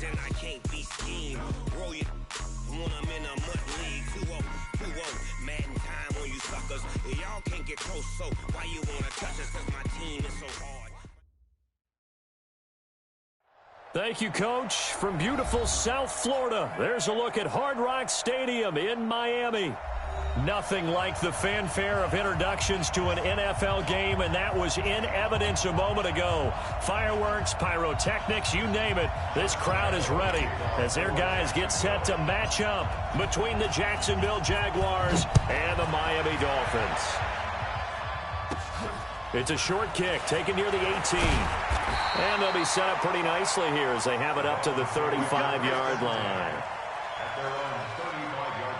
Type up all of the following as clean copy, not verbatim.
and I can't be schemed. Roll your when I'm in a mud league. 2-0, Madden time on you suckers. Y'all can't get close, so why you wanna touch us? Cause my team is so hard. Thank you, Coach. From beautiful South Florida, there's a look at Hard Rock Stadium in Miami. Nothing like the fanfare of introductions to an NFL game, and that was in evidence a moment ago. Fireworks, pyrotechnics, you name it. This crowd is ready as their guys get set to match up between the Jacksonville Jaguars and the Miami Dolphins. It's a short kick taken near the 18. And they'll be set up pretty nicely here as they have it up to the 35-yard line. At their own 35-yard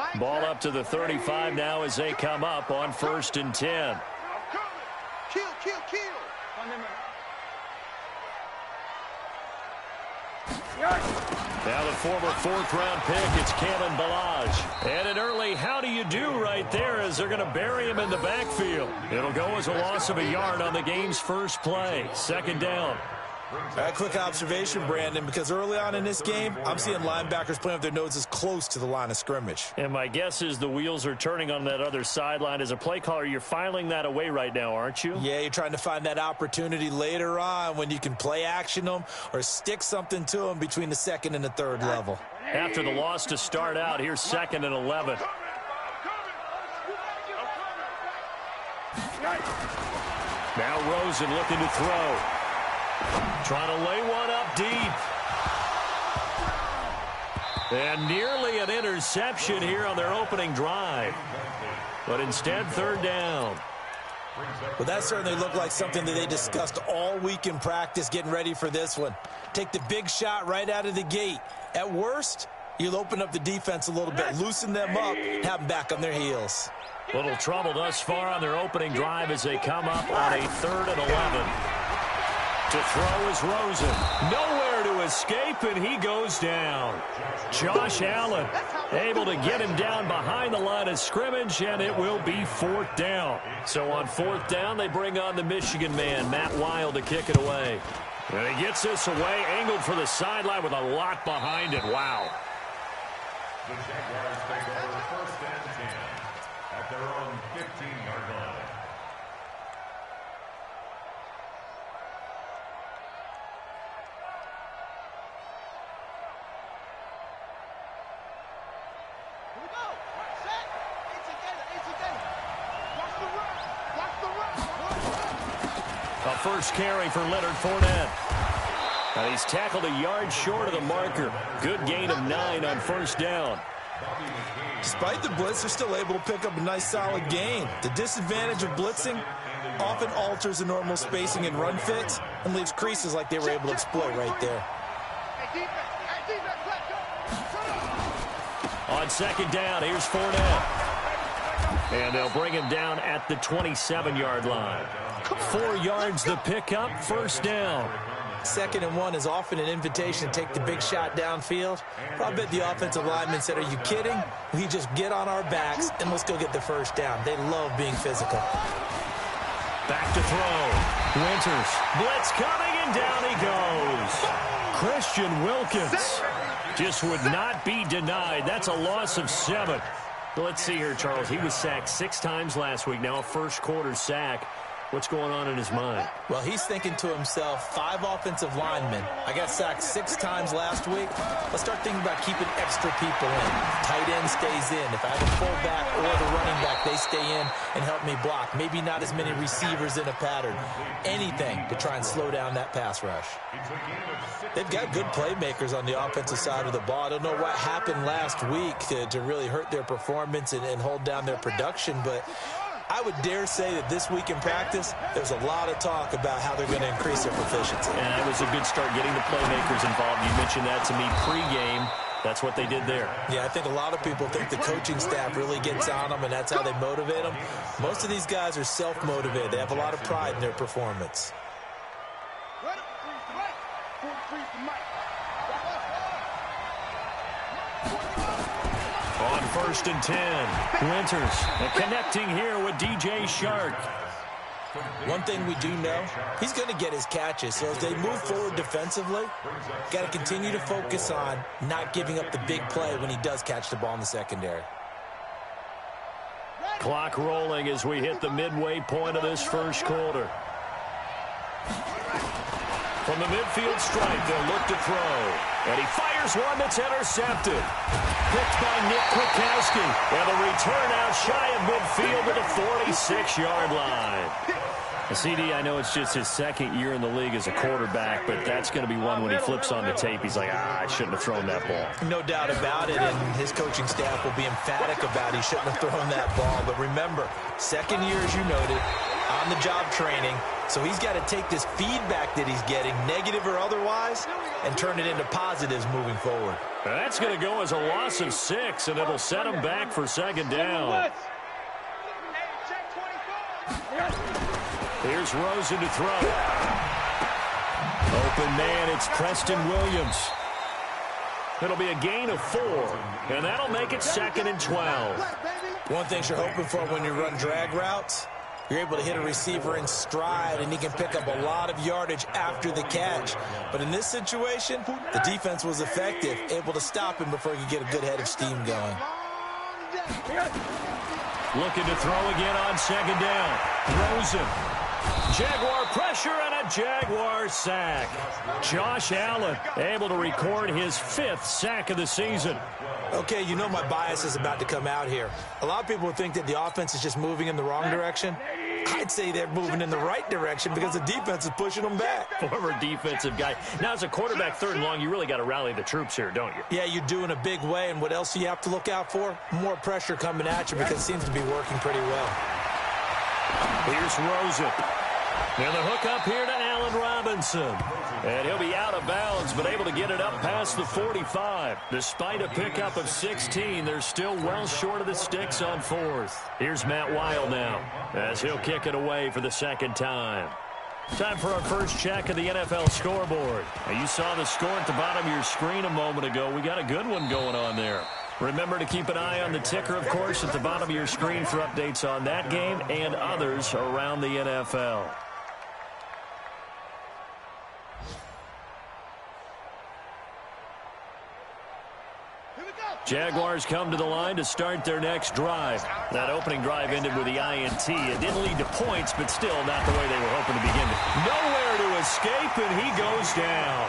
line. Ball up to the 35 now as they come up on 1st and 10. Kill. Now the former 4th-round pick, it's Kalen Ballage. And an early how do you do right there as they're going to bury him in the backfield. It'll go as a loss of a yard on the game's first play. 2nd down. A quick observation, Brandon, because early on in this game, I'm seeing linebackers playing with their noses close to the line of scrimmage. And my guess is the wheels are turning on that other sideline. As a play caller, you're filing that away right now, aren't you? Yeah, you're trying to find that opportunity later on when you can play action them or stick something to them between the 2nd and the 3rd level. After the loss to start out, here's 2nd and 11. Now Rosen looking to throw. Trying to lay one up deep. And nearly an interception here on their opening drive. But instead, 3rd down. Well, that certainly looked like something that they discussed all week in practice getting ready for this one. Take the big shot right out of the gate. At worst, you'll open up the defense a little bit, loosen them up, have them back on their heels. Little trouble thus far on their opening drive as they come up on a 3rd and 11. To throw is Rosen. Nowhere to escape, and he goes down. Josh Allen able to get him down behind the line of scrimmage, and it will be 4th down. So on 4th down, they bring on the Michigan man, Matt Wild, to kick it away. And he gets this away, angled for the sideline with a lot behind it. Wow. The Jaguars take over 1st and 10 at their own 15-yard line. A first carry for Leonard Fournette. And he's tackled a yard short of the marker. Good gain of 9 on 1st down. Despite the blitz, they're still able to pick up a nice solid gain. The disadvantage of blitzing often alters the normal spacing and run fits and leaves creases like they were able to exploit right there. On 2nd down, here's Fournette. And they'll bring him down at the 27-yard line. 4 yards the pickup, 1st down. 2nd and 1 is often an invitation to take the big shot downfield. I bet the offensive lineman said, are you kidding? We just get on our backs and let's go get the 1st down. They love being physical. Back to throw. Winters. Blitz coming, and down he goes. Christian Wilkins just would not be denied. That's a loss of 7. Let's see here, Charles. He was sacked 6 times last week. Now a first-quarter sack. What's going on in his mind? Well, he's thinking to himself, 5 offensive linemen. I got sacked 6 times last week. Let's start thinking about keeping extra people in. Tight end stays in. If I have a fullback or the running back, they stay in and help me block. Maybe not as many receivers in a pattern. Anything to try and slow down that pass rush. They've got good playmakers on the offensive side of the ball. I don't know what happened last week to really hurt their performance and hold down their production, but I would dare say that this week in practice, there's a lot of talk about how they're going to increase their proficiency. And it was a good start getting the playmakers involved. You mentioned that to me pregame. That's what they did there. Yeah, I think a lot of people think the coaching staff really gets on them, and that's how they motivate them. Most of these guys are self-motivated. They have a lot of pride in their performance. On 1st and 10, Winters connecting here with DJ Shark. One thing we do know, he's going to get his catches. So as they move forward defensively, got to continue to focus on not giving up the big play when he does catch the ball in the secondary. Clock rolling as we hit the midway point of this first quarter. From the midfield stripe, they'll look to throw. And he fires one that's intercepted. Picked by Nick Kwiatkowski. And the return out shy of midfield to the 46-yard line. CD, I know it's just his second year in the league as a quarterback, but that's going to be one when he flips on the tape. He's like, I shouldn't have thrown that ball. No doubt about it, and his coaching staff will be emphatic about he shouldn't have thrown that ball. But remember, second year, as you noted, on-the-job training, so he's got to take this feedback that he's getting, negative or otherwise, and turn it into positives moving forward. That's going to go as a loss of 6, and it'll set him back for second down. Here's Rosen to throw. Open man, it's Preston Williams. It'll be a gain of 4, and that'll make it 2nd and 12. One thing you're hoping for when you run drag routes, you're able to hit a receiver in stride, and he can pick up a lot of yardage after the catch. But in this situation, the defense was effective, able to stop him before he could get a good head of steam going. Looking to throw again on second down. Rosen. Jaguar pressure and a Jaguar sack. Josh Allen able to record his 5th sack of the season. Okay, you know my bias is about to come out here. A lot of people would think that the offense is just moving in the wrong direction. I'd say they're moving in the right direction because the defense is pushing them back. Former defensive guy. Now, as a quarterback 3rd and long, you really got to rally the troops here, don't you? Yeah, you do in a big way. And what else do you have to look out for? More pressure coming at you because it seems to be working pretty well. Here's Rosen. And the hook up here to Allen Robinson. And he'll be out of bounds, but able to get it up past the 45. Despite a pickup of 16, they're still well short of the sticks on 4th. Here's Matt Weil now, as he'll kick it away for the 2nd time. Time for our first check of the NFL scoreboard. Now, you saw the score at the bottom of your screen a moment ago. We got a good one going on there. Remember to keep an eye on the ticker, of course, at the bottom of your screen for updates on that game and others around the NFL. Jaguars come to the line to start their next drive. That opening drive ended with the INT. It didn't lead to points, but still not the way they were hoping to begin. Nowhere to escape, and he goes down.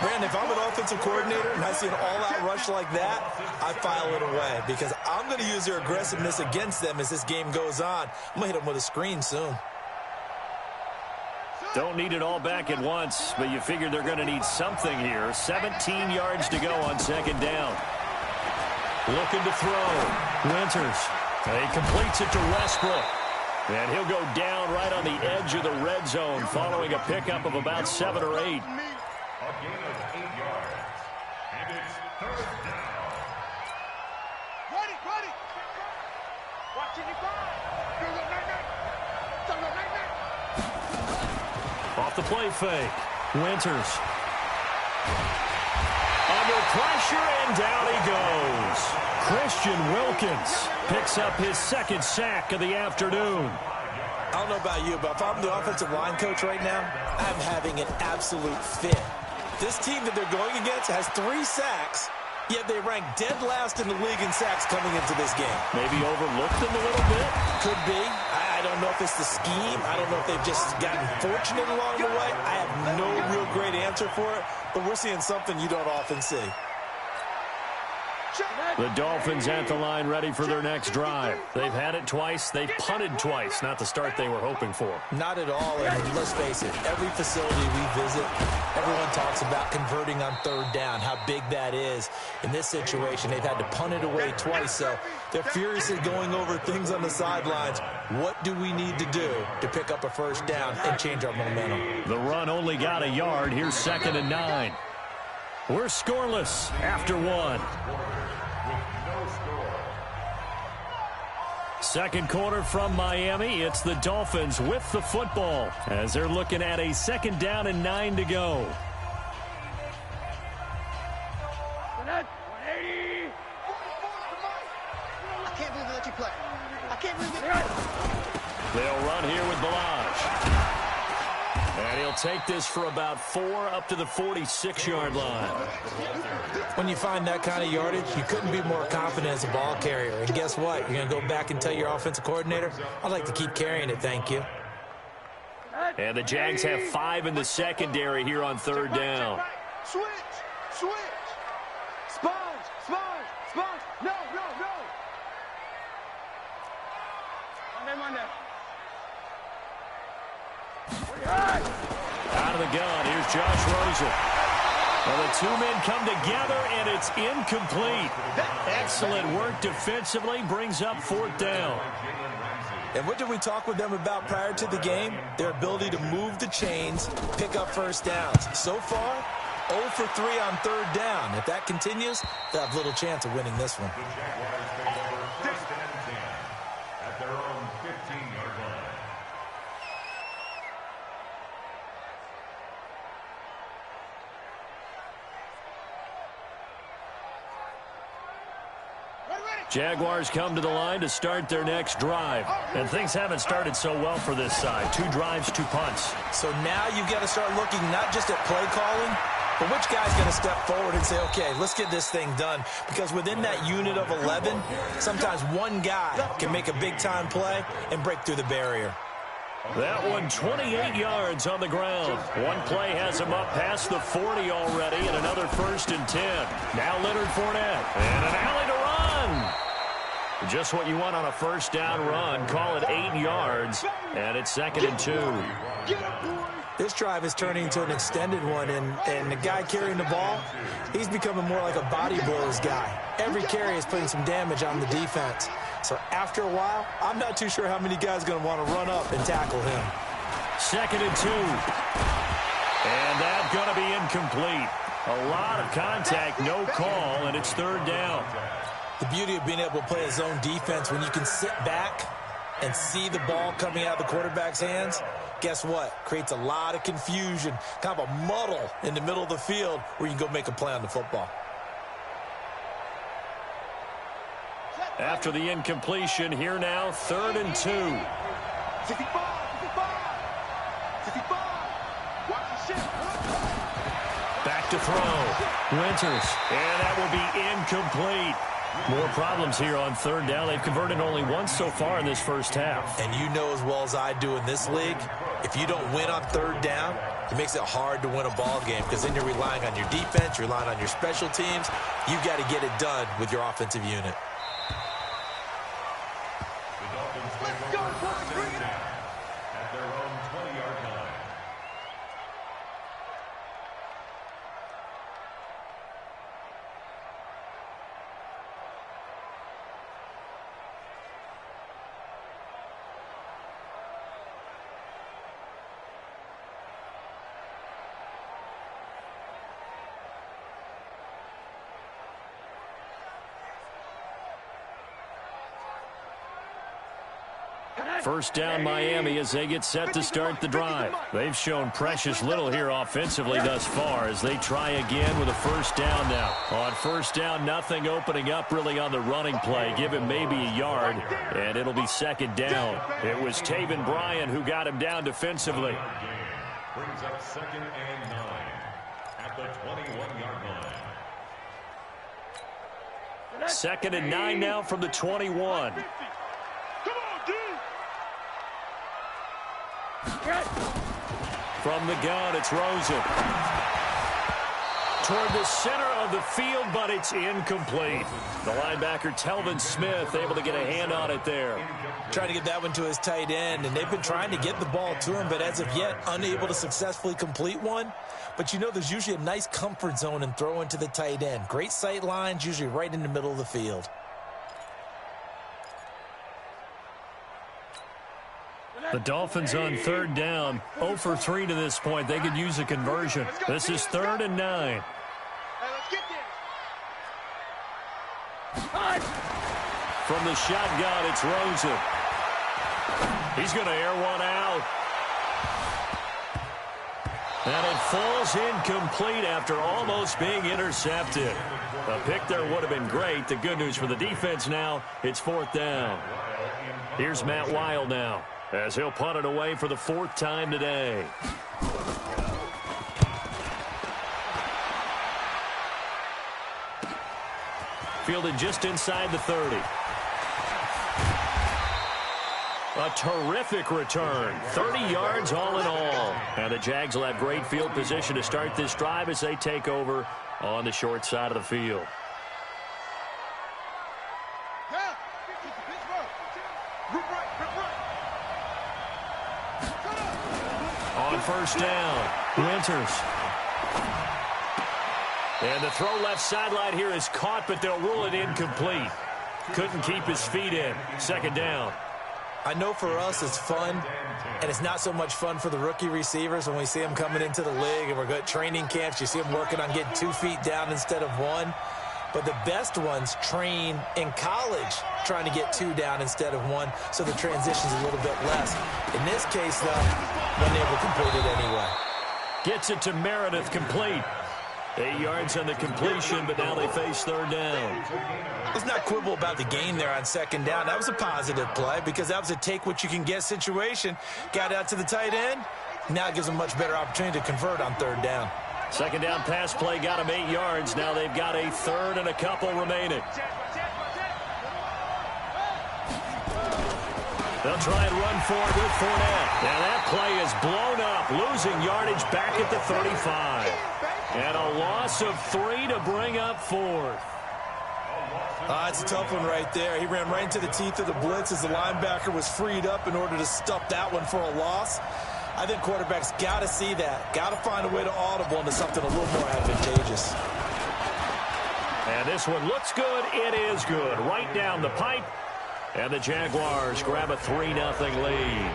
Brandon, if I'm an offensive coordinator and I see an all-out rush like that, I file it away because I'm going to use their aggressiveness against them as this game goes on. I'm going to hit them with a screen soon. Don't need it all back at once, but you figure they're going to need something here. 17 yards to go on second down. Looking to throw. Winters. He completes it to Westbrook. And he'll go down right on the edge of the red zone following a pickup of about 7 or 8. A gain of 8 yards. And it's 3rd down. Ready. Watching you Off the play fake. Winters. Under pressure, and down he goes. Christian Wilkins picks up his 2nd sack of the afternoon. I don't know about you, but if I'm the offensive line coach right now, I'm having an absolute fit. This team that they're going against has 3 sacks, yet they rank dead last in the league in sacks coming into this game. Maybe overlooked them a little bit? Could be. I don't know if it's the scheme. I don't know if they've just gotten fortunate along the way. I have no real great answer for it, but we're seeing something you don't often see. The Dolphins at the line ready for their next drive. They've had it twice. They've punted twice. Not the start they were hoping for. Not at all. And let's face it, every facility we visit, everyone talks about converting on 3rd down, how big that is. In this situation, they've had to punt it away twice, so they're furiously going over things on the sidelines. What do we need to do to pick up a 1st down and change our momentum? The run only got a yard. Here's 2nd and 9. We're scoreless after 1. Second quarter from Miami. It's the Dolphins with the football as they're looking at a 2nd down and 9 to go. They'll run here with Balaj. And he'll take this for about 4 up to the 46-yard line. When you find that kind of yardage, you couldn't be more confident as a ball carrier. And guess what? You're going to go back and tell your offensive coordinator, I'd like to keep carrying it, thank you. And the Jags have 5 in the secondary here on 3rd down. Switch. Sponge. No. Monday. Out of the gun, here's Josh Rosen. Well, the 2 men come together, and it's incomplete. Excellent work defensively, brings up 4th down. And what did we talk with them about prior to the game? Their ability to move the chains, pick up first downs. So far, 0 for 3 on 3rd down. If that continues, they'll have little chance of winning this one. The Jaguars take over 1st and 10 at their own 15-yard line. Jaguars come to the line to start their next drive. And things haven't started so well for this side. 2 drives, 2 punts. So now you've got to start looking not just at play calling, but which guy's going to step forward and say, okay, let's get this thing done. Because within that unit of 11, sometimes one guy can make a big-time play and break through the barrier. That one 28 yards on the ground. One play has him up past the 40 already, and another 1st and 10. Now Leonard Fournette, and an alley to run. Just what you want on a 1st down run. Call it 8 yards, and it's 2nd and 2. This drive is turning into an extended one, and the guy carrying the ball, he's becoming more like a body blows guy. Every carry is putting some damage on the defense. So after a while, I'm not too sure how many guys are going to want to run up and tackle him. 2nd and 2. And that's going to be incomplete. A lot of contact, no call, and it's 3rd down. The beauty of being able to play a zone defense when you can sit back and see the ball coming out of the quarterback's hands, guess what? Creates a lot of confusion, kind of a muddle in the middle of the field where you can go make a play on the football. After the incompletion, here now, 3rd and 2. Back to throw. Winters. And that will be incomplete. More problems here on 3rd down. They've converted only once so far in this 1st half. And you know as well as I do in this league, if you don't win on 3rd down, it makes it hard to win a ball game because then you're relying on your defense, you're relying on your special teams. You've got to get it done with your offensive unit. The Dolphins take over 1st and 10 at their own 20-yard line. First down Miami as they get set to start the drive. They've shown precious little here offensively thus far as they try again with a 1st down now. On 1st down, nothing opening up really on the running play. Give him maybe a yard, and it'll be 2nd down. It was Taven Bryan who got him down defensively. Brings up 2nd and 9 at the 21-yard line. 2nd and 9 now from the 21. From the gun, it's Rosen. Toward the center of the field, but it's incomplete. The linebacker, Telvin Smith, able to get a hand on it there. Trying to get that one to his tight end, and they've been trying to get the ball to him, but as of yet, unable to successfully complete one. But you know there's usually a nice comfort zone in throwing to the tight end. Great sight lines, usually right in the middle of the field. The Dolphins on 3rd down, 0 for 3 to this point. They could use a conversion. This is 3rd and 9. From the shotgun, it's Rosen. He's going to air one out. And it falls incomplete after almost being intercepted. A pick there would have been great. The good news for the defense now, it's 4th down. Here's Matt Weil now, as he'll punt it away for the 4th time today. Fielded just inside the 30. A terrific return. 30 yards all in all. And the Jags will have great field position to start this drive as they take over on the short side of the field. On first down, Winters. And the throw left sideline here is caught, but they'll rule it incomplete. Couldn't keep his feet in. 2nd down. I know for us it's fun, and it's not so much fun for the rookie receivers when we see them coming into the league and we're good training camps. You see them working on getting 2 feet down instead of 1. But the best ones train in college trying to get 2 down instead of 1, so the transition's a little bit less. In this case, though, wasn't able to complete it anyway. Gets it to Meredith, complete. 8 yards on the completion, but now they face 3rd down. Let's not quibble about the gain there on 2nd down. That was a positive play because that was a take-what-you-can-get situation. Got out to the tight end. Now it gives them a much better opportunity to convert on 3rd down. 2nd down pass play got them 8 yards. Now they've got a 3rd and a couple remaining. They'll try and run for it with Fournette. Now that play is blown up, losing yardage back at the 35. And a loss of 3 to bring up 4th. It's a tough one right there. He ran right into the teeth of the blitz as the linebacker was freed up in order to stuff that one for a loss. I think quarterbacks got to see that. Got to find a way to audible into something a little more advantageous. And this one looks good. It is good. Right down the pipe. And the Jaguars grab a 3-0 lead.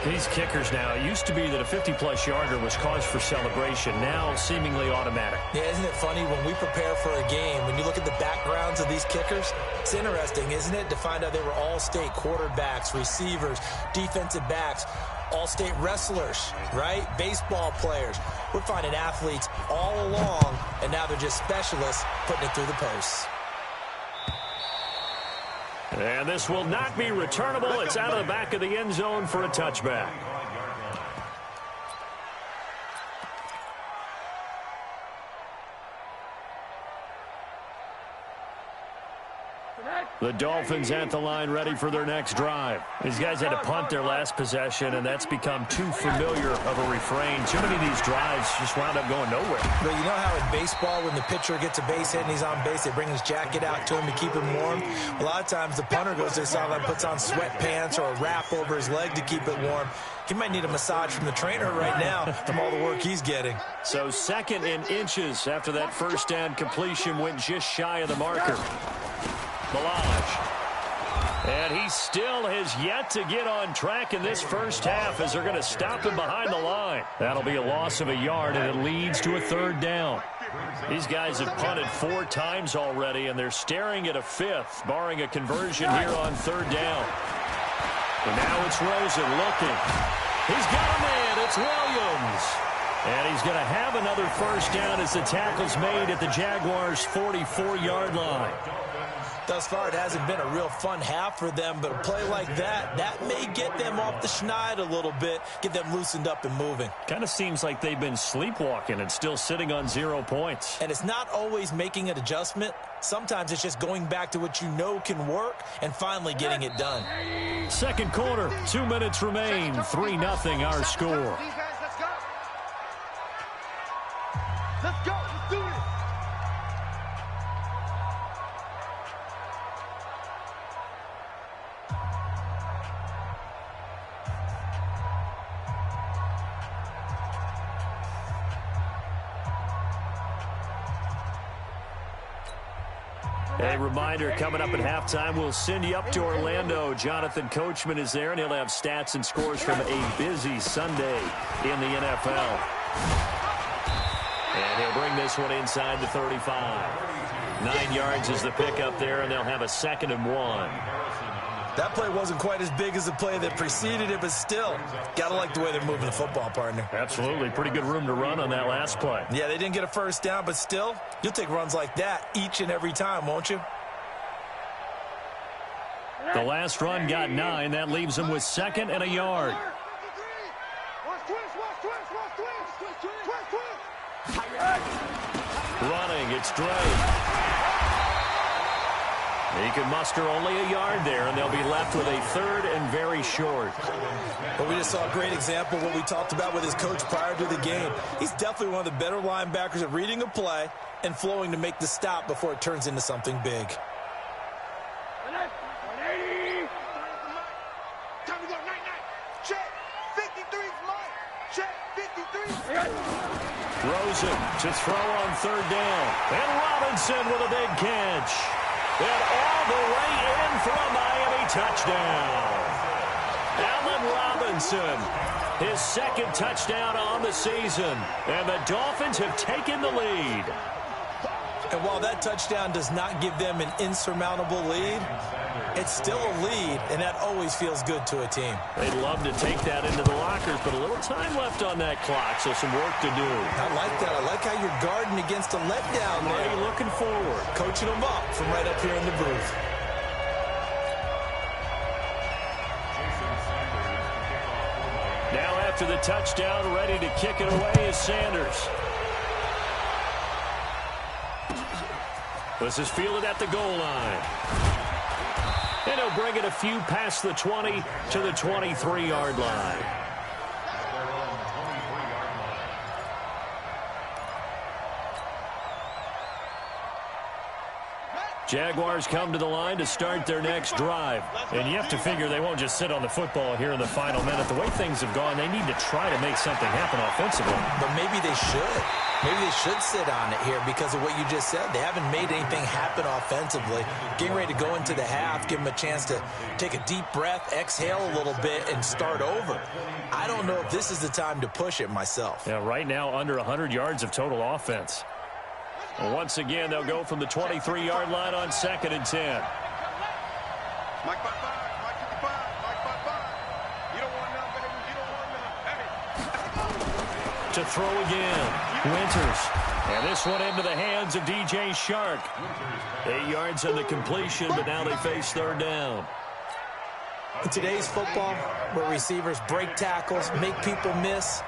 These kickers now, it used to be that a 50-plus yarder was cause for celebration. Now seemingly automatic. Yeah, isn't it funny when we prepare for a game, when you look at the backgrounds of these kickers, it's interesting, isn't it, to find out they were all-state quarterbacks, receivers, defensive backs, all-state wrestlers, right? Baseball players. We're finding athletes all along, and now they're just specialists putting it through the posts. And this will not be returnable. It's out of the back of the end zone for a touchback. The Dolphins at the line ready for their next drive. These guys had to punt their last possession, and that's become too familiar of a refrain. Too many of these drives just wound up going nowhere. But you know how in baseball, when the pitcher gets a base hit and he's on base, they bring his jacket out to him to keep him warm? A lot of times the punter goes to the sideline, puts on sweatpants or a wrap over his leg to keep it warm. He might need a massage from the trainer right now from all the work he's getting. So 2nd and inches after that first down completion went just shy of the marker. Balaj. And he still has yet to get on track in this first half as they're going to stop him behind the line. That'll be a loss of a yard, and it leads to a 3rd down. These guys have punted 4 times already, and they're staring at a 5th, barring a conversion here on 3rd down. And now it's Rosen looking. He's got a man. It's Williams. And he's going to have another first down as the tackle's made at the Jaguars' 44-yard line. Thus far, it hasn't been a real fun half for them, but a play like that may get them off the schneid a little bit, get them loosened up and moving. Kind of seems like they've been sleepwalking and still sitting on 0 points. And it's not always making an adjustment. Sometimes it's just going back to what you know can work and finally getting it done. 2nd quarter, 2 minutes remain, 3-0 our score. Let's go. Let's do it. A reminder, coming up at halftime, we'll send you up to Orlando. Jonathan Coachman is there, and he'll have stats and scores from a busy Sunday in the NFL. And he'll bring this one inside the 35. 9 yards is the pickup there, and they'll have a 2nd and 1. That play wasn't quite as big as the play that preceded it, but still, got to like the way they're moving the football, partner. Absolutely. Pretty good room to run on that last play. Yeah, they didn't get a first down, but still, you'll take runs like that each and every time, won't you? The last run got 9. That leaves him with 2nd and a yard. Running, it's Dre. He can muster only a yard there, and they'll be left with a 3rd and very short. But we just saw a great example of what we talked about with his coach prior to the game. He's definitely one of the better linebackers at reading a play and flowing to make the stop before it turns into something big. Rosen to throw on 3rd down. And Robinson with a big catch. And all the way in for a Miami touchdown. Allen Robinson, his 2nd touchdown on the season. And the Dolphins have taken the lead. And while that touchdown does not give them an insurmountable lead, it's still a lead, and that always feels good to a team. They'd love to take that into the lockers, but a little time left on that clock, so some work to do. I like that. I like how you're guarding against a letdown there. Marty looking forward. Coaching them up from right up here in the booth. Now after the touchdown, ready to kick it away is Sanders. This is fielded at the goal line. And he'll bring it a few past the 20 to the 23-yard line. Jaguars come to the line to start their next drive. And you have to figure they won't just sit on the football here in the final minute. The way things have gone, they need to try to make something happen offensively. But maybe they should. Maybe they should sit on it here because of what you just said. They haven't made anything happen offensively. Getting ready to go into the half, give them a chance to take a deep breath, exhale a little bit, and start over. I don't know if this is the time to push it myself. Yeah, right now under 100 yards of total offense. And once again, they'll go from the 23-yard line on 2nd and 10. Mike 5-5, Mike 55, Mike 5-5. You don't want none, baby. You don't want none. Hey. To throw again, Winters. And this one into the hands of DJ Shark. 8 yards on the completion, but now they face 3rd down. In today's football, where receivers break tackles, make people miss,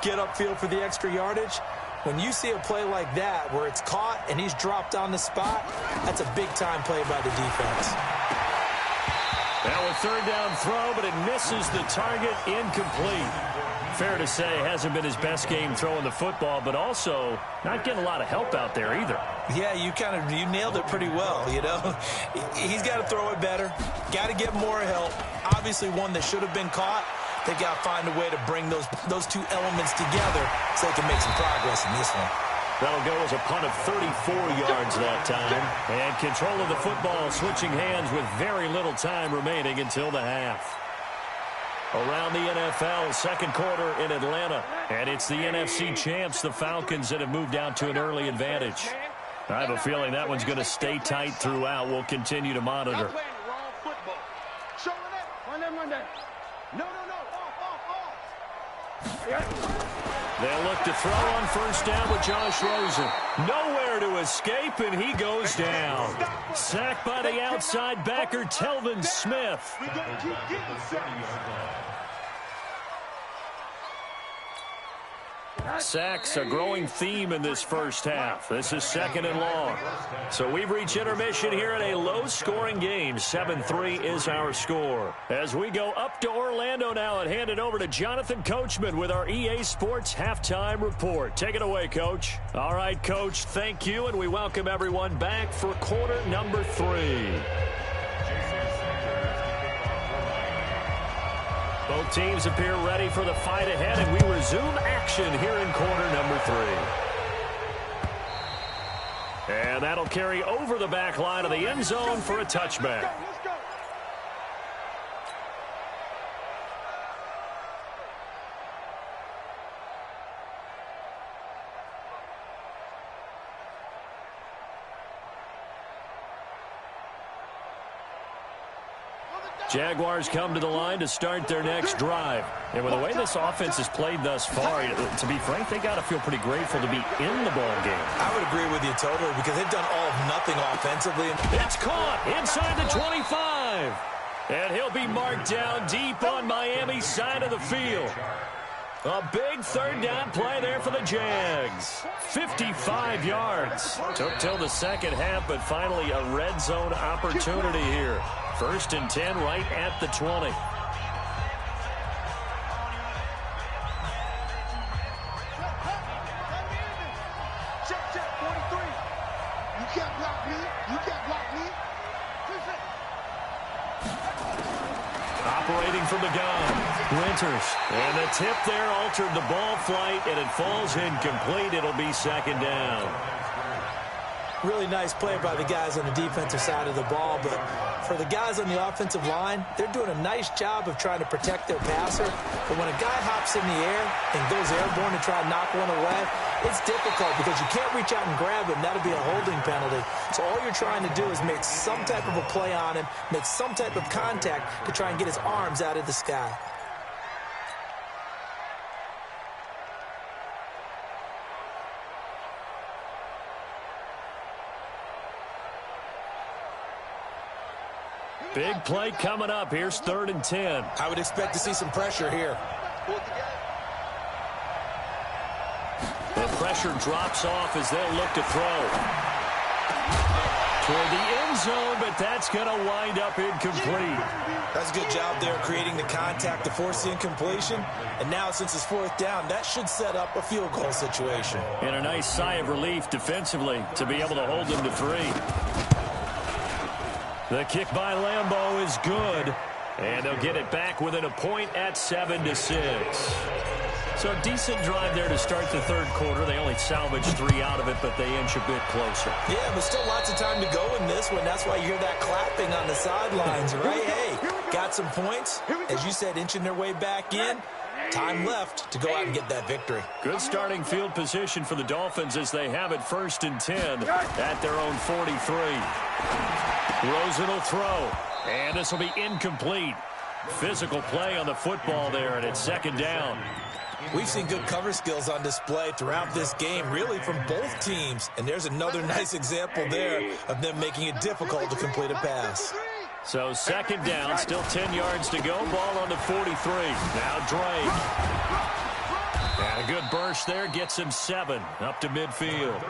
get upfield for the extra yardage, when you see a play like that where it's caught and he's dropped on the spot, that's a big-time play by the defense. Now a 3rd down throw, but it misses the target, incomplete. Fair to say, hasn't been his best game throwing the football, but also not getting a lot of help out there either. Yeah, you nailed it pretty well, you know. He's got to throw it better, got to get more help. Obviously one that should have been caught. They got to find a way to bring those two elements together so they can make some progress in this one. That'll go as a punt of 34 yards that time. And control of the football switching hands with very little time remaining until the half. Around the NFL, 2nd quarter in Atlanta. And it's the NFC champs, the Falcons, that have moved out to an early advantage. I have a feeling that one's going to stay tight throughout. We'll continue to monitor. They'll look to throw on 1st down with Josh Rosen. Nowhere to escape, and he goes down. Sacked by the outside backer, Telvin Smith. Sacks, a growing theme in this first half. This is 2nd and long. So we've reached intermission here in a low-scoring game. 7-3 is our score. As we go up to Orlando now and hand it over to Jonathan Coachman with our EA Sports Halftime Report. Take it away, Coach. All right, Coach, thank you, and we welcome everyone back for quarter number 3. Both teams appear ready for the fight ahead, and we resume action here in quarter number 3. And that'll carry over the back line of the end zone for a touchback. Jaguars come to the line to start their next drive. And with the way this offense has played thus far, to be frank, they got to feel pretty grateful to be in the ball game. I would agree with you totally because they've done all of nothing offensively. It's caught inside the 25. drive. And he'll be marked down deep on Miami's side of the field. A big third down play there for the Jags. 55 yards. Took till the second half, but finally a red zone opportunity here. 1st and 10 right at the 20. Check, 43. You can't block me. You can't block me. Operating from the gun, Winters. And the tip there altered the ball flight, and it falls incomplete. It'll be 2nd down. Really nice play by the guys on the defensive side of the ball, but for the guys on the offensive line, they're doing a nice job of trying to protect their passer. But when a guy hops in the air and goes airborne to try and knock one away, it's difficult because you can't reach out and grab him. That'll be a holding penalty. So all you're trying to do is make some type of a play on him, make some type of contact to try and get his arms out of the sky. Big play coming up. Here's 3rd and 10. I would expect to see some pressure here. The pressure drops off as they'll look to throw. Toward the end zone, but that's going to wind up incomplete. That's a good job there creating the contact to force the incompletion. And now since it's 4th down, that should set up a field goal situation. And a nice sigh of relief defensively to be able to hold them to 3. The kick by Lambeau is good, and they'll get it back within a point at 7-6. So a decent drive there to start the 3rd quarter. They only salvaged 3 out of it, but they inch a bit closer. Yeah, but still lots of time to go in this one. That's why you hear that clapping on the sidelines, right? Hey, got some points. As you said, inching their way back in. Time left to go out and get that victory. Good starting field position for the Dolphins as they have it 1st and 10 at their own 43. Rosen will throw, and this will be incomplete. Physical play on the football there, and it's 2nd down. We've seen good cover skills on display throughout this game, really from both teams. And there's another nice example there of them making it difficult to complete a pass. So 2nd down, still 10 yards to go. Ball on the 43. Now Drake. And a good burst there gets him 7 up to midfield.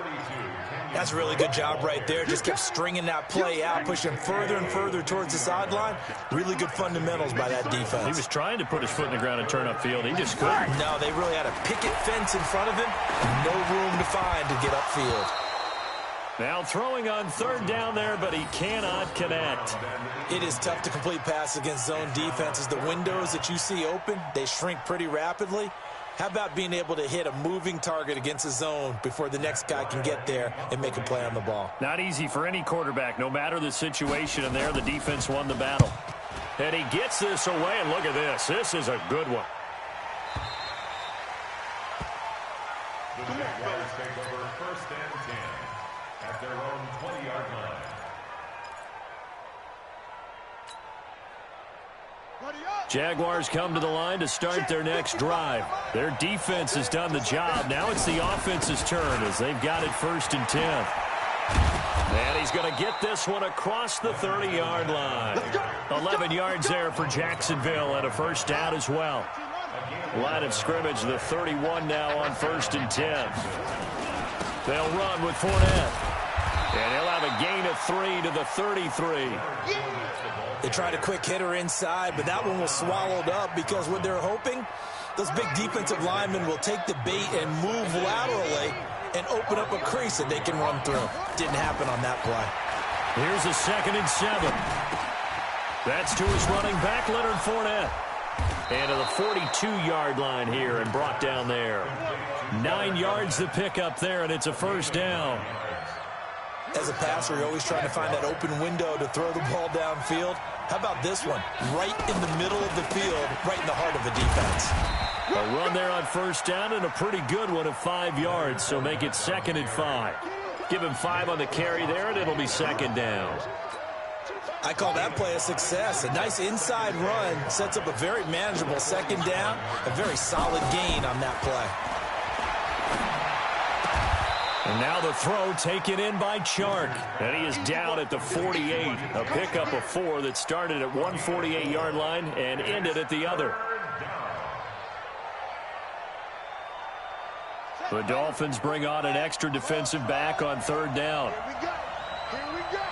That's a really good job right there. Just kept stringing that play out, pushing further and further towards the sideline. Really good fundamentals by that defense. He was trying to put his foot in the ground and turn upfield. He just couldn't. No, they really had a picket fence in front of him. No room to find to get upfield. Now throwing on 3rd down there, but he cannot connect. It is tough to complete passes against zone defenses. The windows that you see open, they shrink pretty rapidly. How about being able to hit a moving target against a zone before the next guy can get there and make a play on the ball? Not easy for any quarterback, no matter the situation, and there the defense won the battle. And he gets this away, and look at this. This is a good one. The Jaguars take over 1st and 10 at their own 20-yard line. Jaguars come to the line to start their next drive. Their defense has done the job. Now it's the offense's turn as they've got it 1st and 10. And he's going to get this one across the 30-yard line. 11 yards there for Jacksonville and a 1st down as well. Line of scrimmage, the 31 now on 1st and 10. They'll run with Fournette. And he'll have a gain of 3 to the 33. They tried a quick hitter inside, but that one was swallowed up because what they're hoping, those big defensive linemen will take the bait and move laterally and open up a crease that they can run through. Didn't happen on that play. Here's a 2nd and 7. That's to his running back, Leonard Fournette. And to the 42-yard line here and brought down there. 9 yards to pick up there, and it's a 1st down. As a passer, you're always trying to find that open window to throw the ball downfield. How about this one? Right in the middle of the field, right in the heart of the defense. A run there on 1st down and a pretty good one of 5 yards, so make it 2nd and 5. Give him 5 on the carry there, and it'll be 2nd down. I call that play a success. A nice inside run sets up a very manageable 2nd down, a very solid gain on that play. And now the throw taken in by Chark. And he is down at the 48. A pickup of 4 that started at 148-yard line and ended at the other. The Dolphins bring on an extra defensive back on 3rd down. Here we go.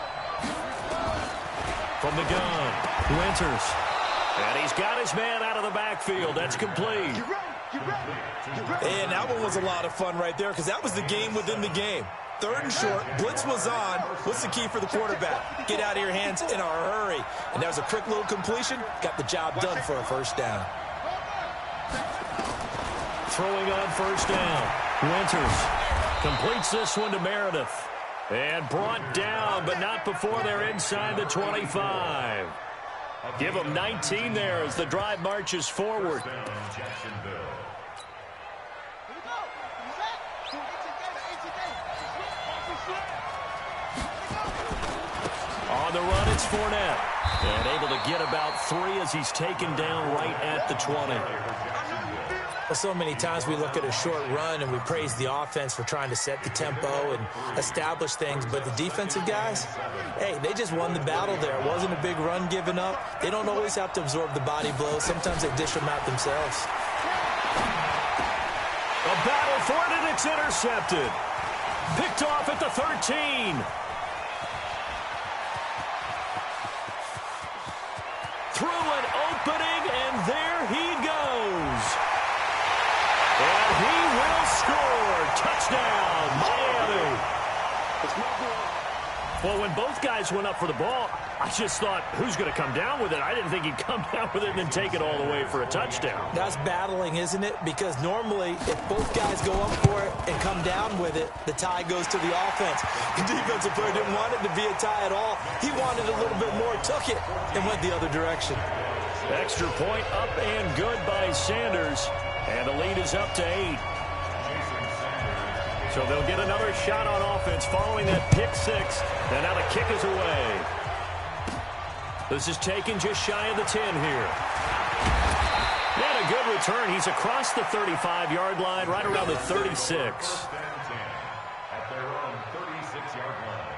From the gun, Winters. And he's got his man out of the backfield. That's complete. And that one was a lot of fun right there because that was the game within the game. 3rd and short, blitz was on. What's the key for the quarterback? Get out of your hands in a hurry. And that was a quick little completion. Got the job done for a 1st down. Throwing on 1st down. Winters completes this one to Meredith. And brought down, but not before they're inside the 25. Give them 19 there as the drive marches forward. On the run, it's Fournette. And able to get about 3 as he's taken down right at the 20. Well, so many times we look at a short run and we praise the offense for trying to set the tempo and establish things, but the defensive guys, hey, they just won the battle there. It wasn't a big run given up. They don't always have to absorb the body blows. Sometimes they dish them out themselves. A battle for it, and it's intercepted. Picked off at the 13. Through an opening, and there he goes. And he will score. Touchdown, Miami. Well, when both guys went up for the ball, I just thought, who's going to come down with it? I didn't think he'd come down with it and then take it all the way for a touchdown. That's battling, isn't it? Because normally, if both guys go up for it and come down with it, the tie goes to the offense. The defensive player didn't want it to be a tie at all. He wanted a little bit more, took it, and went the other direction. Extra point up and good by Sanders. And the lead is up to 8. So they'll get another shot on offense following that pick 6. And now the kick is away. This is taken just shy of the 10 here. And a good return. He's across the 35-yard line, right around the 36. At their own 36-yard line.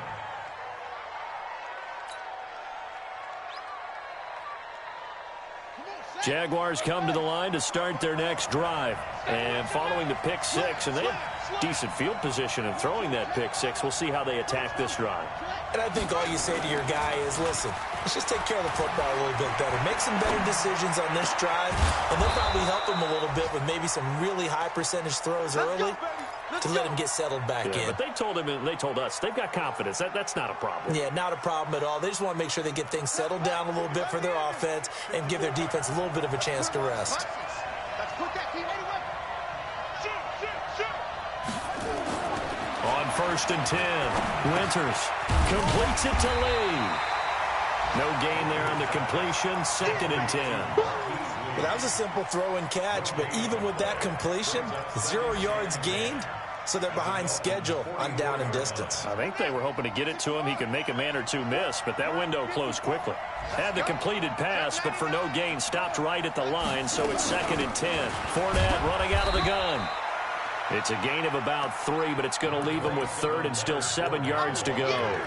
Jaguars come to the line to start their next drive. And following the pick 6, and they have decent field position in throwing that pick 6. We'll see how they attack this drive. And I think all you say to your guy is, listen, let's just take care of the football a little bit better. Make some better decisions on this drive, and they'll probably help him a little bit with maybe some really high percentage throws early to let him get settled back in. But they told him, and they told us, they've got confidence. That's not a problem. Yeah, not a problem at all. They just want to make sure they get things settled down a little bit for their offense and give their defense a little bit of a chance to rest. On 1st and 10, Winters completes it to Lee. No gain there on the completion, 2nd and 10. Well, that was a simple throw and catch, but even with that completion, 0 yards gained, so they're behind schedule on down and distance. I think they were hoping to get it to him. He could make a man or two miss, but that window closed quickly. Had the completed pass, but for no gain, stopped right at the line, so it's 2nd and 10. Fournette running out of the gun. It's a gain of about 3, but it's going to leave him with 3rd and still 7 yards to go.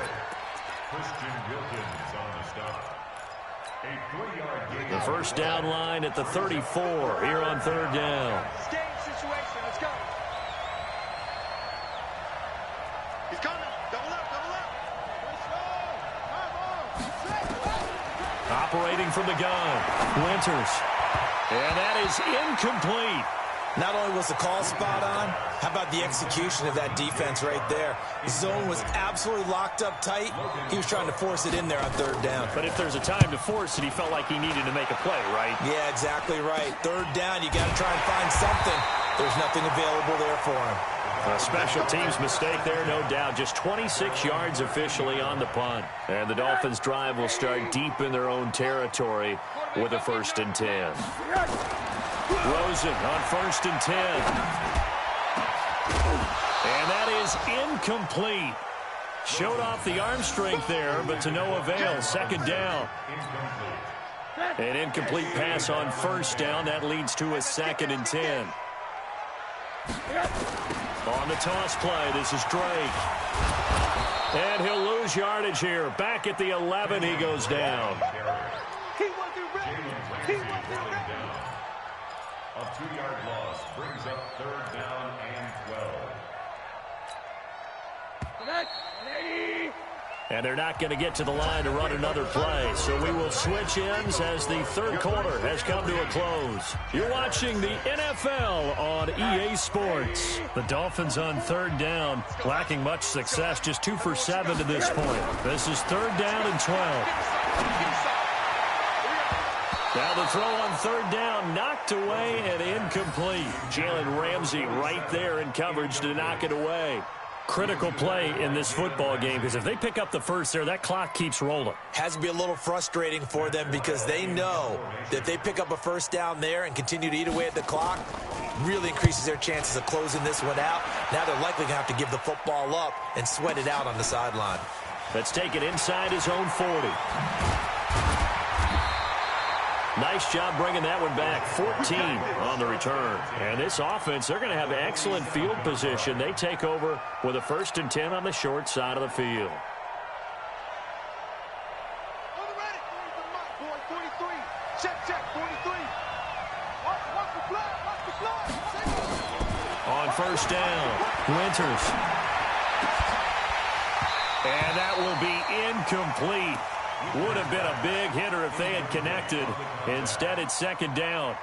The 1st down line at the 34 here on 3rd down. Let's go. He's coming. Double up, double up. Operating from the gun, Winters. And that is incomplete. Not only was the call spot on, how about the execution of that defense right there? The zone was absolutely locked up tight. He was trying to force it in there on 3rd down. But if there's a time to force it, he felt like he needed to make a play, right? Yeah, exactly right. 3rd down, you got to try and find something. There's nothing available there for him. A special teams mistake there, no doubt. Just 26 yards officially on the punt. And the Dolphins' drive will start deep in their own territory with a 1st and 10. Rosen on 1st and 10. And that is incomplete. Showed off the arm strength there, but to no avail. 2nd down. An incomplete pass on 1st down. That leads to a 2nd and 10. On the toss play, this is Drake. And he'll lose yardage here. Back at the 11, he goes down. He wasn't ready. He wasn't ready. A 2-yard loss brings up 3rd down and 12. And they're not going to get to the line to run another play. So we will switch ends as the third quarter has come to a close. You're watching the NFL on EA Sports. The Dolphins on 3rd down, lacking much success, just 2 for 7 to this point. This is 3rd down and 12. Now the throw on 3rd down, knocked away and incomplete. Jalen Ramsey right there in coverage to knock it away. Critical play in this football game, because if they pick up the first there, that clock keeps rolling. Has to be a little frustrating for them because they know that if they pick up a first down there and continue to eat away at the clock, really increases their chances of closing this one out. Now they're likely going to have to give the football up and sweat it out on the sideline. That's taken inside his own 40. Nice job bringing that one back. 14 on the return. And this offense, they're going to have excellent field position. They take over with a 1st and 10 on the short side of the field. On 1st down, Winters. And that will be incomplete. Would have been a big hitter if they had connected. Instead, it's 2nd down.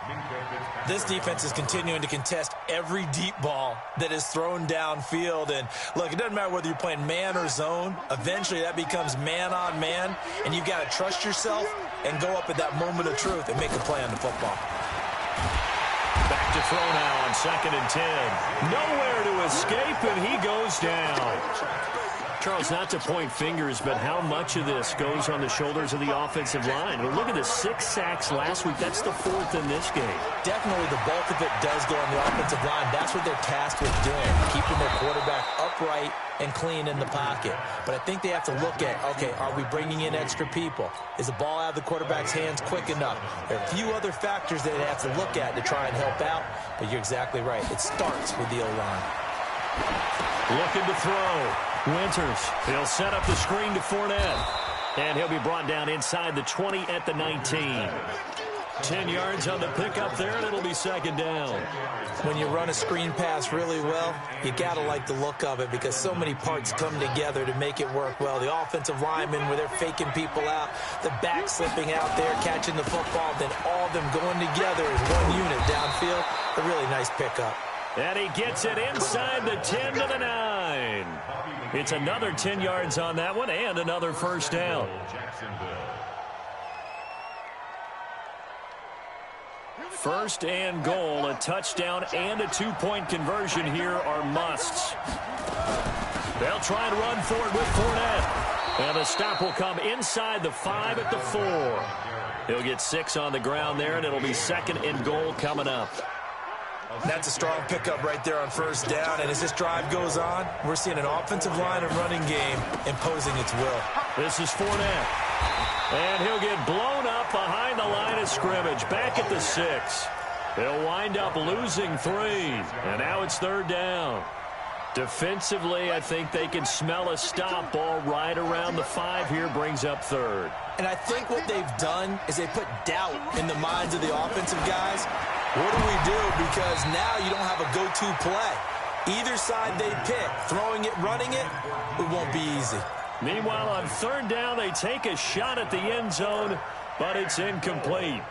This defense is continuing to contest every deep ball that is thrown downfield. And, look, it doesn't matter whether you're playing man or zone. Eventually, that becomes man on man. And you've got to trust yourself and go up at that moment of truth and make a play on the football. Back to throw now on 2nd and 10. Nowhere to escape, and he goes down. Charles, not to point fingers, but how much of this goes on the shoulders of the offensive line? Well, look at the 6 sacks last week. That's the 4th in this game. Definitely the bulk of it does go on the offensive line. That's what they're tasked with doing, keeping their quarterback upright and clean in the pocket. But I think they have to look at, okay, are we bringing in extra people? Is the ball out of the quarterback's hands quick enough? There are a few other factors that they have to look at to try and help out, but you're exactly right. It starts with the O-line. Looking to throw. Winters, he'll set up the screen to Fournette. And he'll be brought down inside the 20 at the 19. 10 yards on the pickup there, and it'll be 2nd down. When you run a screen pass really well, you got to like the look of it because so many parts come together to make it work well. The offensive linemen, where they're faking people out, the back slipping out there, catching the football, then all of them going together as one unit downfield. A really nice pickup. And he gets it inside the 10 to the 9. It's another 10 yards on that one and another 1st down. First and goal, a touchdown and a 2-point conversion here are musts. They'll try and run for it with Fournette. And the stop will come inside the 5 at the 4. He'll get 6 on the ground there, and it'll be 2nd and goal coming up. That's a strong pickup right there on 1st down. And as this drive goes on, we're seeing an offensive line and running game imposing its will. This is Fournette. And he'll get blown up behind the line of scrimmage. Back at the 6. They'll wind up losing 3. And now it's 3rd down. Defensively, I think they can smell a stop ball right around the 5 here. Brings up 3rd. And I think what they've done is they put doubt in the minds of the offensive guys. What do we do? Because now you don't have a go-to play. Either side they pick, throwing it, running it, it won't be easy. Meanwhile, on 3rd down, they take a shot at the end zone, but it's incomplete.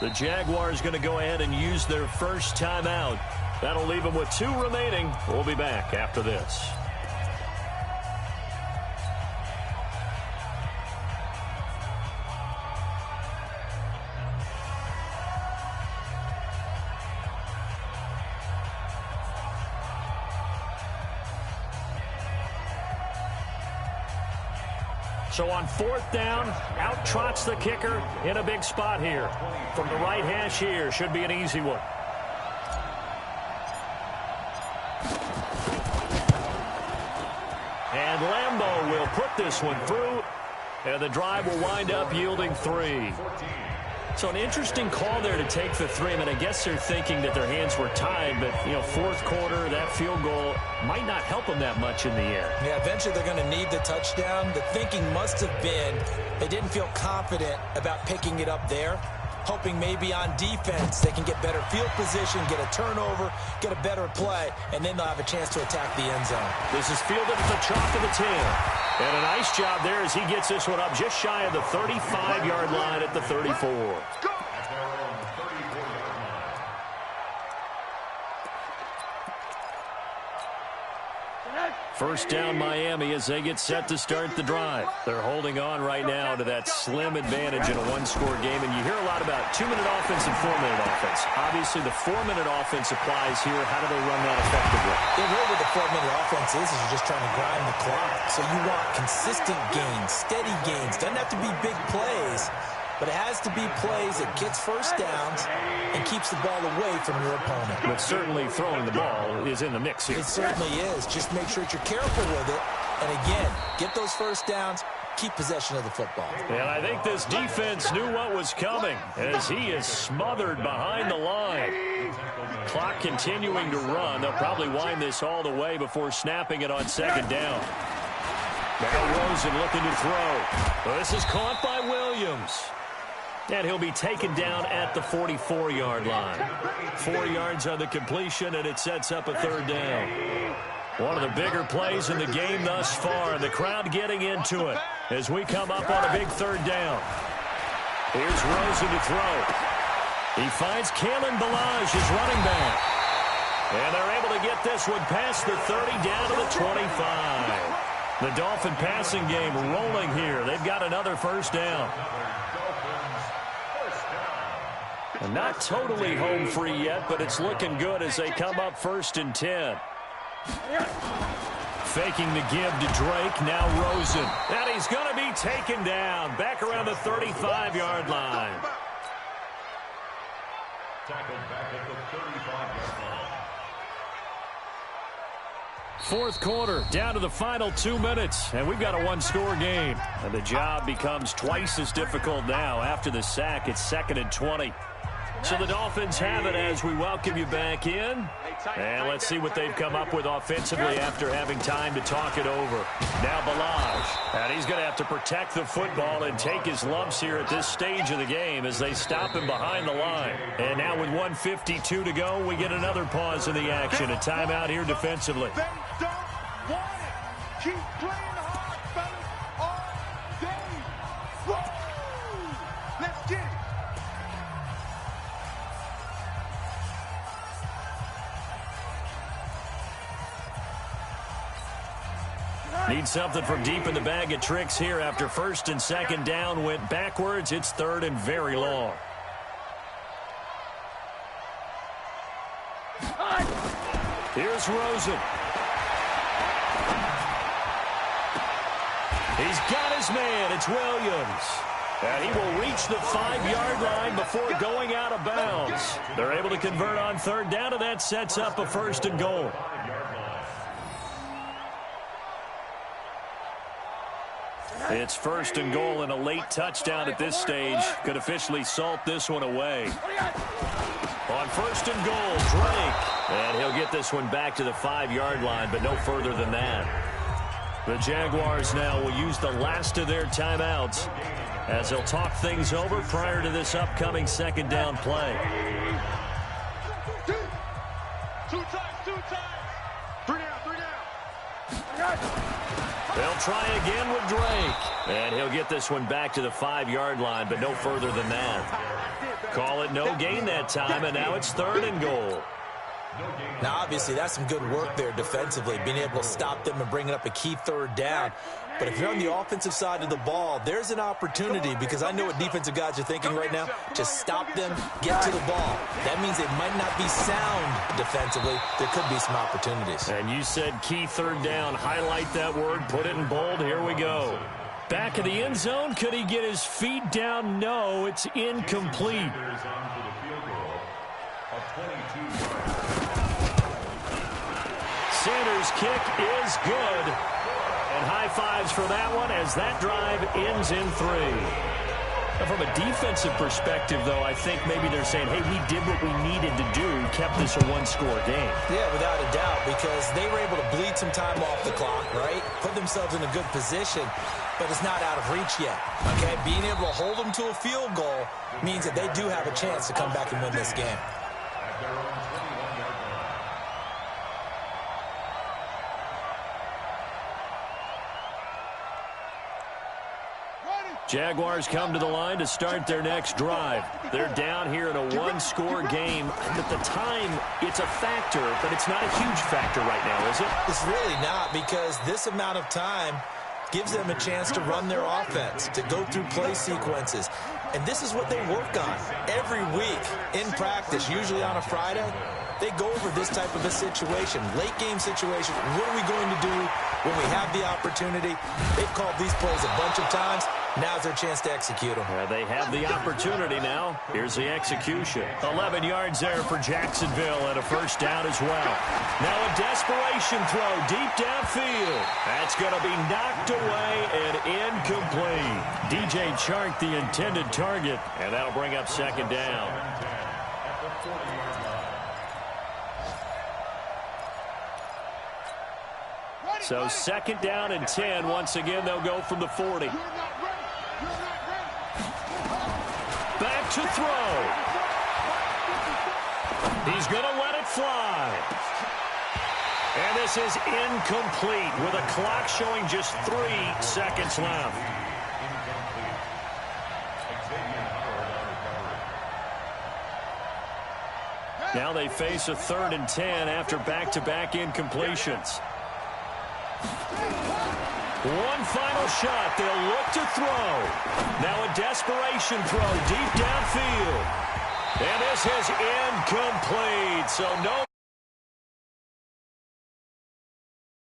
The Jaguars going to go ahead and use their first timeout. That'll leave them with 2 remaining. We'll be back after this. So on 4th down, out trots the kicker in a big spot here. From the right hash here, should be an easy one. put this one through, and the drive will wind up yielding 3. So an interesting call there to take the 3. I mean, I guess they're thinking that their hands were tied, but, fourth quarter, that field goal might not help them that much in the end. Yeah, eventually they're going to need the touchdown. The thinking must have been they didn't feel confident about picking it up there, hoping maybe on defense they can get better field position, get a turnover, get a better play, and then they'll have a chance to attack the end zone. This is fielded at the chalk of the 10. And a nice job there as he gets this one up just shy of the 35-yard line at the 34. First down Miami as they get set to start the drive. They're holding on right now to that slim advantage in a one-score game. And you hear a lot about 2-minute offense and 4-minute offense. Obviously, the 4-minute offense applies here. How do they run that effectively? Yeah, really what the 4-minute offense is you're just trying to grind the clock. So you want consistent gains, steady gains. Doesn't have to be big plays, but it has to be plays that gets first downs and keeps the ball away from your opponent. But certainly throwing the ball is in the mix here. It certainly is. Just make sure that you're careful with it. And again, get those first downs, keep possession of the football. And I think this defense knew what was coming as he is smothered behind the line. Clock continuing to run. They'll probably wind this all the way before snapping it on second down. Now Rosen looking to throw. This is caught by Williams. And he'll be taken down at the 44-yard line. 4 yards on the completion, and it sets up a third down. One of the bigger plays in the game thus far. The crowd getting into it as we come up on a big third down. Here's Rosen to throw. He finds Kalen Ballage, his running back. And they're able to get this one past the 30 down to the 25. The Dolphin passing game rolling here. They've got another first down. And not totally home free yet, but it's looking good as they come up 1st and 10. Faking the give to Drake, now Rosen. And he's going to be taken down back around the 35-yard line. Tackled back at the 35-yard line. Fourth quarter, down to the final 2 minutes, and we've got a one-score game. And the job becomes twice as difficult now. After the sack, it's 2nd and 20. So the Dolphins have it as we welcome you back in. And let's see what they've come up with offensively after having time to talk it over. Now Ballage. And he's going to have to protect the football and take his lumps here at this stage of the game as they stop him behind the line. And now with 1:52 to go, we get another pause in the action. A timeout here defensively. They don't want it. Keep playing hard, fellas, all day. Woo! Let's get it. Need something from deep in the bag of tricks here after 1st and 2nd down went backwards. It's 3rd and very long. Here's Rosen. He's got his man. It's Williams. And he will reach the 5-yard line before going out of bounds. They're able to convert on 3rd down, and that sets up a 1st and goal. It's 1st and goal, and a late touchdown at this stage could officially salt this one away. On 1st and goal, Drake. And he'll get this one back to the 5-yard line, but no further than that. The Jaguars now will use the last of their timeouts as they'll talk things over prior to this upcoming 2nd down play. Two times. 3 down. They'll try again with Drake. And he'll get this one back to the 5-yard line, but no further than that. Call it no gain that time, and now it's 3rd and goal. Now, obviously, that's some good work there defensively, being able to stop them and bringing up a key 3rd down. But if you're on the offensive side of the ball, there's an opportunity, because I know what defensive guys are thinking right now. Just stop them, get to the ball. That means they might not be sound defensively. There could be some opportunities. And you said key 3rd down. Highlight that word. Put it in bold. Here we go. Back of the end zone. Could he get his feet down? No, it's incomplete. Sanders' kick is good. And And high fives for that one as that drive ends in 3. Now, from a defensive perspective, though, I think maybe they're saying, hey, we did what we needed to do, kept this a one-score game. Yeah, without a doubt, because they were able to bleed some time off the clock, right? Put themselves in a good position, but it's not out of reach yet, okay? Being able to hold them to a field goal means that they do have a chance to come back and win this game. At their own 21-yard line. Jaguars come to the line to start their next drive. They're down here in a one-score game. And at the time, it's a factor, but it's not a huge factor right now, is it? It's really not, because this amount of time gives them a chance to run their offense, to go through play sequences. And this is what they work on every week in practice, usually on a Friday. They go over this type of a situation, late game situation. What are we going to do when we have the opportunity? They've called these plays a bunch of times. Now's their chance to execute them. They have the opportunity now. Here's the execution. 11 yards there for Jacksonville and a first down as well. Now a desperation throw deep downfield. That's going to be knocked away and incomplete. DJ Chark, the intended target, and that'll bring up second down. So second down and 10. Once again, they'll go from the 40. Back to throw. He's going to let it fly. And this is incomplete with a clock showing just 3 seconds left. Now they face a 3rd and 10 after back-to-back incompletions. One final shot. They'll look to throw. Now a desperation throw deep downfield. And this is incomplete. So no